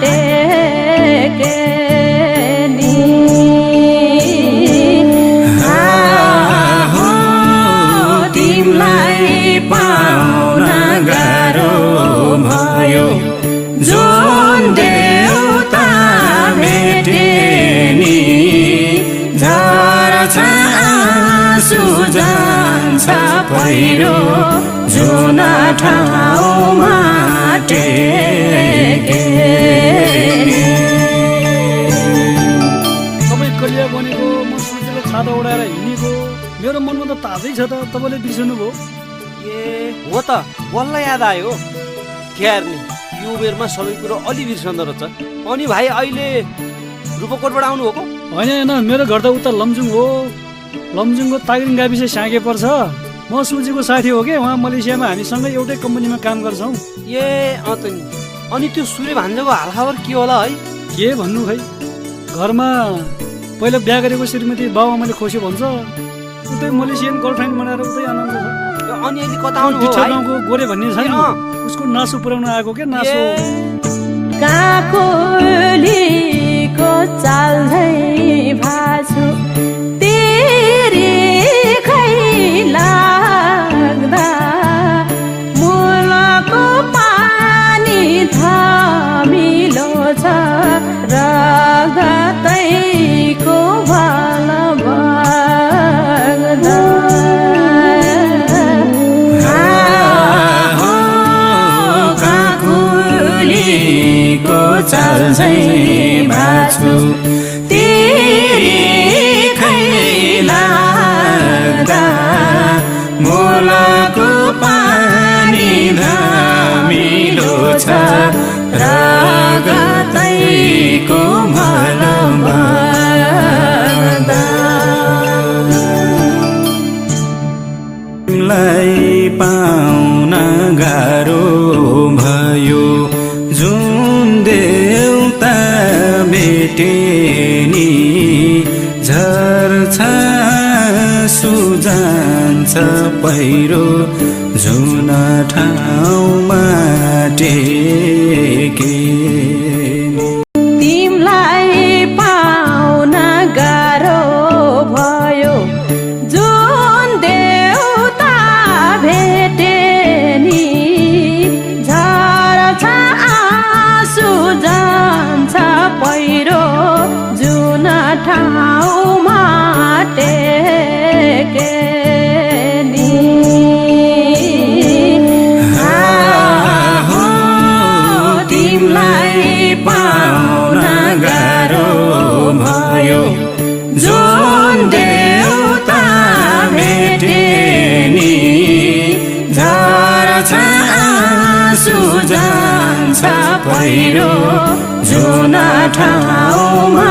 टेके नि हो तिमलाई पाउन गाह्रो भयो जुन देउता भेटे नि झर्छ आँसु जान्छ पहिरो जुन ठाउँमा टेके तपाईँ कलिया बनेको म सूर्यको छाता उडाएर हिँडेको मेरो मनमा त ताजै छ त तपाईँले बिर्सनु भयो ए हो त बल्ल याद आयो क्यार नि यो उमेरमा सबै कुरो अलि बिर्सन्दो रहेछ अनि भाइ अहिले रूपकोटबाट आउनु भएको होइन होइन मेरो घर त उता लमजुङ हो लमजुङको तागिरिङ गाविस साँगे पर्छ म सुजीको साथी हो कि उहाँ मलेसियामा हामीसँगै एउटै कम्पनीमा काम गर्छौँ ए अँ त नि अनि त्यो सूर्य भान्जाको हालखबर के होला है के भन्नु खै घरमा पहिला बिहा गरेको श्रीमती बाबुआमाले खोस्यो भन्छ उतै मलेसियन गर्लफ्रेन्ड बनाएर उतै आनन्द छ अनि अहिले कता आउनु बिच्छा गाउँको गोरे भन्ने छ नि उसको नासो पुर्याउन आएको के नासो काकुलीको चाल्दै भाछु तेरी खै लाग्दा मुलको पानी थामिलो छ रगतैको भल बग्दा काकुलीको चाल्दै भाछु तेरी खै लाग्दा मुलको पानी धामिलो छ रगतैको भल बग्दा तिमीलाई पाउन गाह्रो भयो जुन देउता भेटे नि झर्छ सुजान्छ पहिरो जुन ठाउँमा टेके तिमलाई पाउन गाह्रो भयो जुन देउता भेटे नि झर्छ आँसु जान्छ पहिरो जुन ठाउँमा टेके नि हो तिमलाई पाउन गाह्रो भयो जुन देउता भेटे नि झर्छ आँसु जान्छ पहिरो जुन ठाउँमा